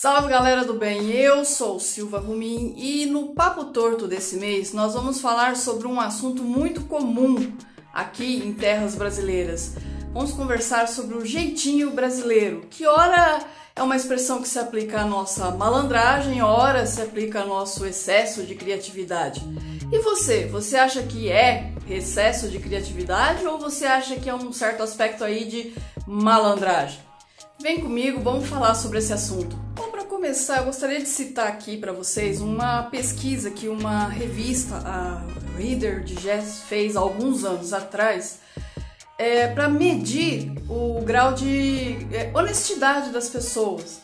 Salve galera do bem, eu sou Silva Rumin e no Papo Torto desse mês nós vamos falar sobre um assunto muito comum aqui em terras brasileiras. Vamos conversar sobre o jeitinho brasileiro, que ora é uma expressão que se aplica à nossa malandragem, ora se aplica ao nosso excesso de criatividade. E você acha que é excesso de criatividade ou você acha que é um certo aspecto aí de malandragem? Vem comigo, vamos falar sobre esse assunto. Bom, para começar, eu gostaria de citar aqui para vocês uma pesquisa que uma revista, a Reader Digest, fez há alguns anos atrás, para medir o grau de honestidade das pessoas.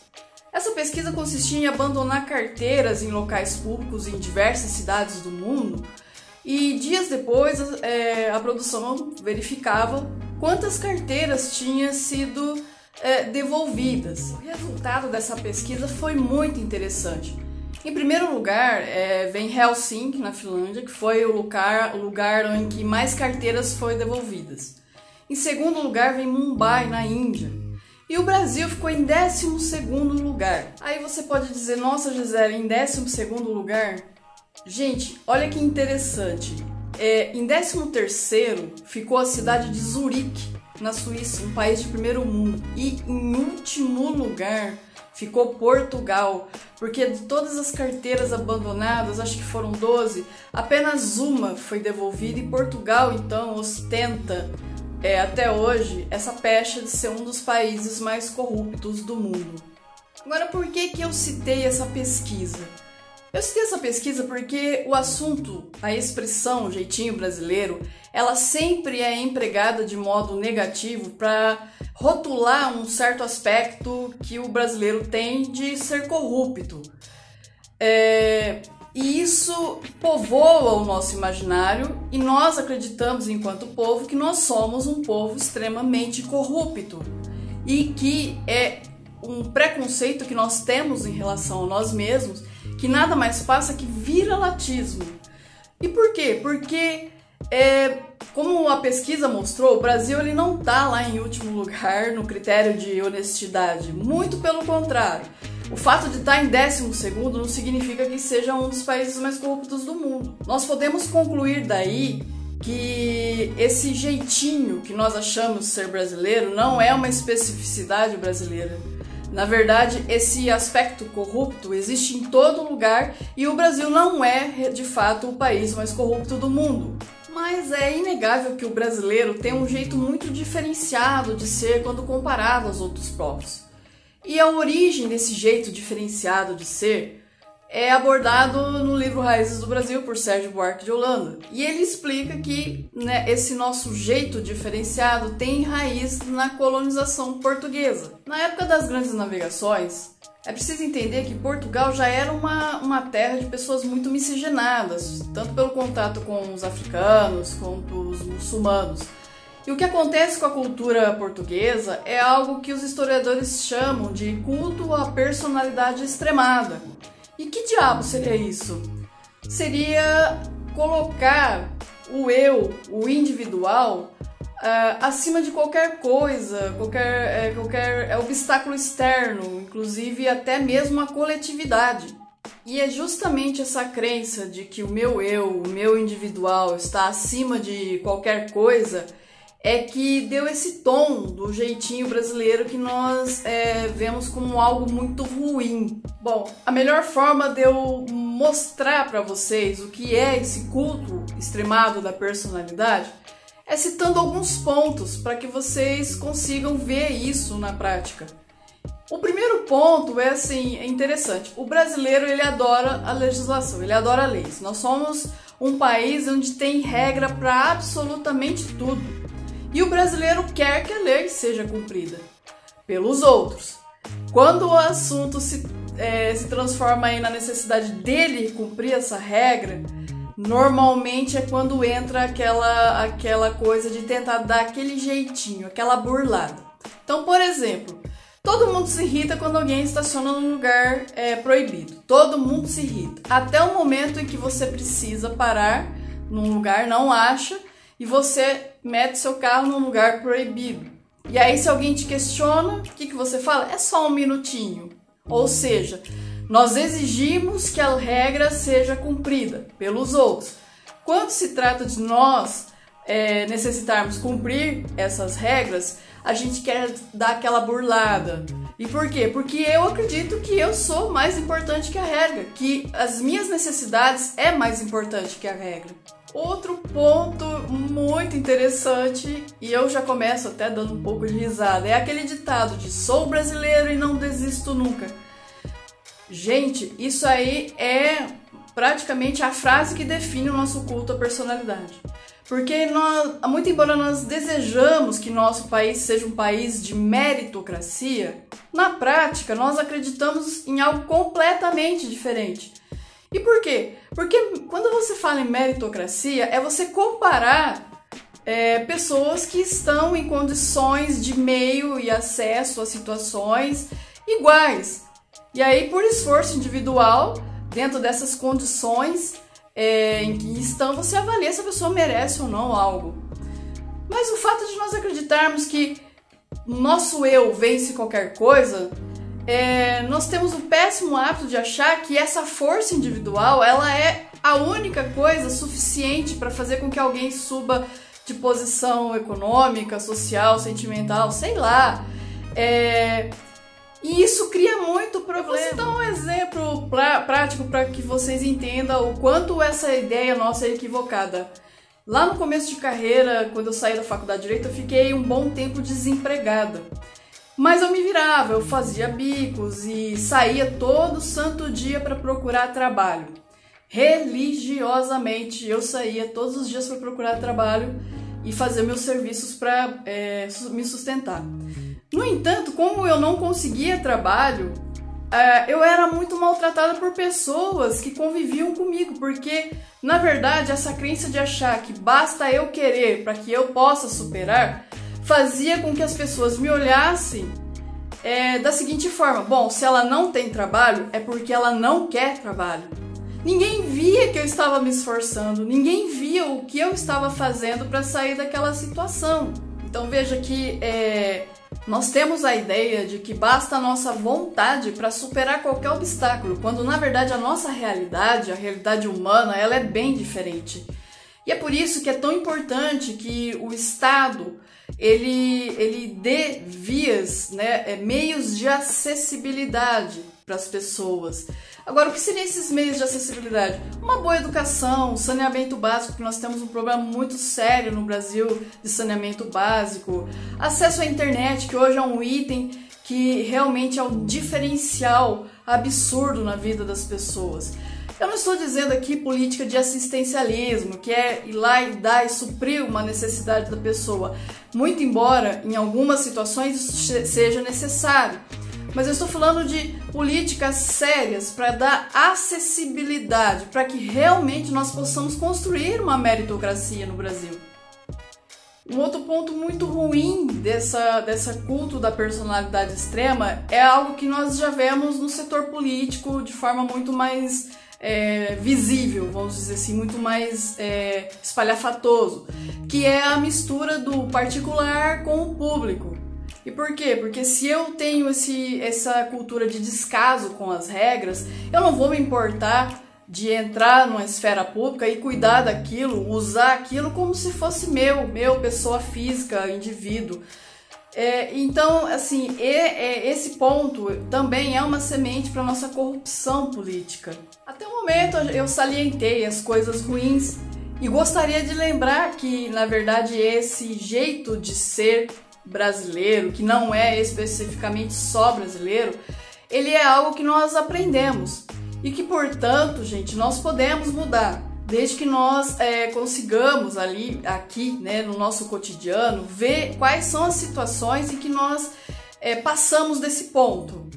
Essa pesquisa consistia em abandonar carteiras em locais públicos em diversas cidades do mundo e dias depois a produção verificava quantas carteiras tinham sido devolvidas. O resultado dessa pesquisa foi muito interessante. Em primeiro lugar, vem Helsinki, na Finlândia, que foi o lugar em que mais carteiras foram devolvidas. Em segundo lugar, vem Mumbai, na Índia. E o Brasil ficou em 12º lugar. Aí você pode dizer, nossa Gisele, em 12º lugar? Gente, olha que interessante. Em 13º ficou a cidade de Zurique, na Suíça, um país de primeiro mundo. E em último lugar ficou Portugal, porque de todas as carteiras abandonadas, acho que foram 12, apenas uma foi devolvida e Portugal então ostenta até hoje essa pecha de ser um dos países mais corruptos do mundo. Agora, por que eu citei essa pesquisa? Eu citei essa pesquisa porque o assunto, a expressão jeitinho brasileiro, ela sempre é empregada de modo negativo para rotular um certo aspecto que o brasileiro tem de ser corrupto. E isso povoa o nosso imaginário e nós acreditamos, enquanto povo, que nós somos um povo extremamente corrupto e que é um preconceito que nós temos em relação a nós mesmos, que nada mais passa que vira-latismo. E por quê? Porque, como a pesquisa mostrou, o Brasil ele não está lá em último lugar no critério de honestidade. Muito pelo contrário. O fato de estar em 12º não significa que seja um dos países mais corruptos do mundo. Nós podemos concluir daí que esse jeitinho que nós achamos ser brasileiro não é uma especificidade brasileira. Na verdade, esse aspecto corrupto existe em todo lugar e o Brasil não é, de fato, o país mais corrupto do mundo. Mas é inegável que o brasileiro tem um jeito muito diferenciado de ser quando comparado aos outros povos. E a origem desse jeito diferenciado de ser é abordado no livro Raízes do Brasil, por Sérgio Buarque de Holanda. E ele explica que esse nosso jeito diferenciado tem raiz na colonização portuguesa. Na época das grandes navegações, é preciso entender que Portugal já era uma terra de pessoas muito miscigenadas, tanto pelo contato com os africanos quanto os muçulmanos. E o que acontece com a cultura portuguesa é algo que os historiadores chamam de culto à personalidade extremada. E que diabo seria isso? Seria colocar o eu, o individual, acima de qualquer coisa, qualquer obstáculo externo, inclusive até mesmo a coletividade. E é justamente essa crença de que o meu eu, o meu individual está acima de qualquer coisa que deu esse tom do jeitinho brasileiro que nós vemos como algo muito ruim. Bom, a melhor forma de eu mostrar para vocês o que é esse culto extremado da personalidade é citando alguns pontos para que vocês consigam ver isso na prática. O primeiro ponto é interessante. O brasileiro ele adora a legislação, ele adora leis. Nós somos um país onde tem regra para absolutamente tudo. E o brasileiro quer que a lei seja cumprida pelos outros. Quando o assunto se transforma aí na necessidade dele cumprir essa regra, normalmente é quando entra aquela coisa de tentar dar aquele jeitinho, aquela burlada. Então, por exemplo, todo mundo se irrita quando alguém estaciona num lugar proibido. Todo mundo se irrita. Até o momento em que você precisa parar num lugar, não acha, e você mete seu carro num lugar proibido. E aí, se alguém te questiona, o que você fala? É só um minutinho. Ou seja, nós exigimos que a regra seja cumprida pelos outros. Quando se trata de nós necessitarmos cumprir essas regras, a gente quer dar aquela burlada. E por quê? Porque eu acredito que eu sou mais importante que a regra, que as minhas necessidades é mais importante que a regra. Outro ponto muito interessante, e eu já começo até dando um pouco de risada, é aquele ditado de sou brasileiro e não desisto nunca. Gente, isso aí é praticamente a frase que define o nosso culto à personalidade. Porque muito embora nós desejamos que nosso país seja um país de meritocracia, na prática nós acreditamos em algo completamente diferente. E por quê? Porque quando você fala em meritocracia, é você comparar pessoas que estão em condições de meio e acesso a situações iguais. E aí, por esforço individual, dentro dessas condições em que estão, você avalia se a pessoa merece ou não algo. Mas o fato de nós acreditarmos que o nosso eu vence qualquer coisa, nós temos o péssimo hábito de achar que essa força individual ela é a única coisa suficiente para fazer com que alguém suba de posição econômica, social, sentimental, sei lá. E isso cria muito problema. Eu vou citar um exemplo prático para que vocês entendam o quanto essa ideia nossa é equivocada. Lá no começo de carreira, quando eu saí da faculdade de Direito, eu fiquei um bom tempo desempregada. Mas eu me virava, eu fazia bicos e saía todo santo dia para procurar trabalho. Religiosamente, eu saía todos os dias para procurar trabalho e fazer meus serviços para me sustentar. No entanto, como eu não conseguia trabalho, eu era muito maltratada por pessoas que conviviam comigo, porque, na verdade, essa crença de achar que basta eu querer para que eu possa superar, fazia com que as pessoas me olhassem da seguinte forma: bom, se ela não tem trabalho, é porque ela não quer trabalho. Ninguém via que eu estava me esforçando, ninguém via o que eu estava fazendo para sair daquela situação. Então veja que nós temos a ideia de que basta a nossa vontade para superar qualquer obstáculo, quando na verdade a nossa realidade, a realidade humana, ela é bem diferente. E é por isso que é tão importante que o Estado ele dê vias, meios de acessibilidade para as pessoas. Agora, o que seriam esses meios de acessibilidade? Uma boa educação, saneamento básico, que nós temos um problema muito sério no Brasil de saneamento básico, acesso à internet, que hoje é um item que realmente é um diferencial absurdo na vida das pessoas. Eu não estou dizendo aqui política de assistencialismo, que é ir lá e dar e suprir uma necessidade da pessoa, muito embora em algumas situações isso seja necessário. Mas eu estou falando de políticas sérias para dar acessibilidade, para que realmente nós possamos construir uma meritocracia no Brasil. Um outro ponto muito ruim dessa culto da personalidade extrema é algo que nós já vemos no setor político de forma muito mais visível, vamos dizer assim, muito mais espalhafatoso, que é a mistura do particular com o público. E por quê? Porque se eu tenho essa cultura de descaso com as regras, eu não vou me importar de entrar numa esfera pública e cuidar daquilo, usar aquilo como se fosse meu, pessoa física, indivíduo. Então, assim, esse ponto também é uma semente para nossa corrupção política. Até o momento eu salientei as coisas ruins e gostaria de lembrar que, na verdade, esse jeito de ser brasileiro, que não é especificamente só brasileiro, ele é algo que nós aprendemos e que, portanto, gente, nós podemos mudar, desde que nós consigamos aqui, no nosso cotidiano, ver quais são as situações em que nós passamos desse ponto,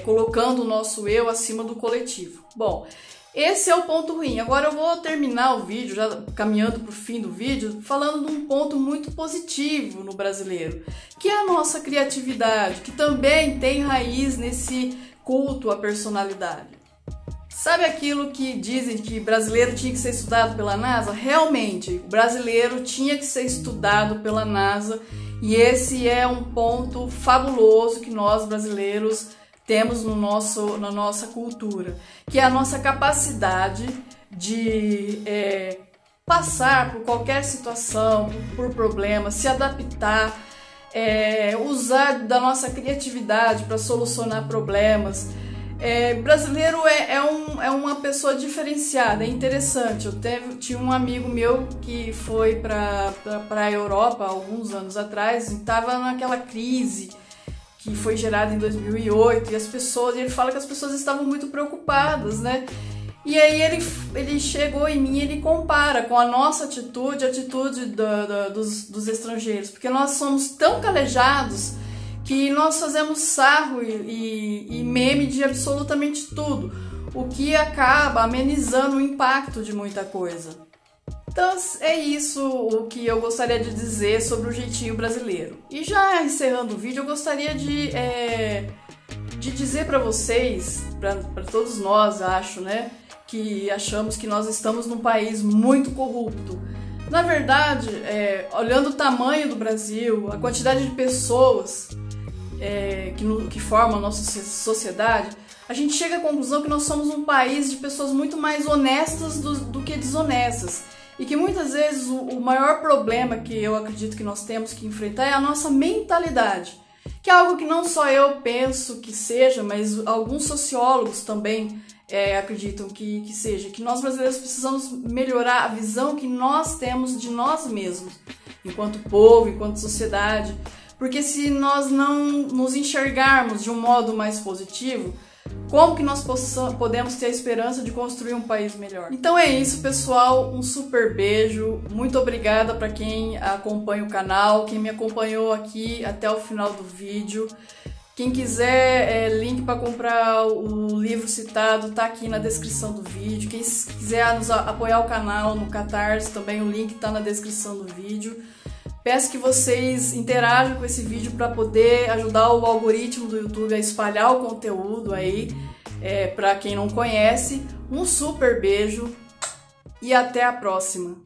colocando o nosso eu acima do coletivo. Bom, esse é o ponto ruim. Agora eu vou terminar o vídeo, já caminhando para o fim do vídeo, falando de um ponto muito positivo no brasileiro, que é a nossa criatividade, que também tem raiz nesse culto à personalidade. Sabe aquilo que dizem que brasileiro tinha que ser estudado pela NASA? Realmente, o brasileiro tinha que ser estudado pela NASA, e esse é um ponto fabuloso que nós brasileiros temos na nossa cultura, que é a nossa capacidade de passar por qualquer situação, por problemas, se adaptar, usar da nossa criatividade para solucionar problemas. Brasileiro é uma pessoa diferenciada, é interessante. Tinha um amigo meu que foi para a Europa alguns anos atrás e estava naquela crise que foi gerada em 2008 e ele fala que as pessoas estavam muito preocupadas, né? E aí ele chegou em mim e ele compara com a nossa atitude, a atitude dos estrangeiros, porque nós somos tão calejados que nós fazemos sarro e meme de absolutamente tudo, o que acaba amenizando o impacto de muita coisa. Então é isso o que eu gostaria de dizer sobre o jeitinho brasileiro. E já encerrando o vídeo, eu gostaria de dizer para vocês, para todos nós, acho, né, que achamos que nós estamos num país muito corrupto. Na verdade, olhando o tamanho do Brasil, a quantidade de pessoas que formam a nossa sociedade, a gente chega à conclusão que nós somos um país de pessoas muito mais honestas do que desonestas. E que muitas vezes o maior problema que eu acredito que nós temos que enfrentar é a nossa mentalidade. Que é algo que não só eu penso que seja, mas alguns sociólogos também acreditam que seja. Que nós brasileiros precisamos melhorar a visão que nós temos de nós mesmos, enquanto povo, enquanto sociedade. Porque se nós não nos enxergarmos de um modo mais positivo, como que nós podemos ter a esperança de construir um país melhor? Então é isso, pessoal. Um super beijo. Muito obrigada para quem acompanha o canal, quem me acompanhou aqui até o final do vídeo. Quem quiser link para comprar o livro citado tá aqui na descrição do vídeo. Quem quiser apoiar o canal no Catarse, também o link tá na descrição do vídeo. Peço que vocês interajam com esse vídeo para poder ajudar o algoritmo do YouTube a espalhar o conteúdo aí para quem não conhece. Um super beijo e até a próxima!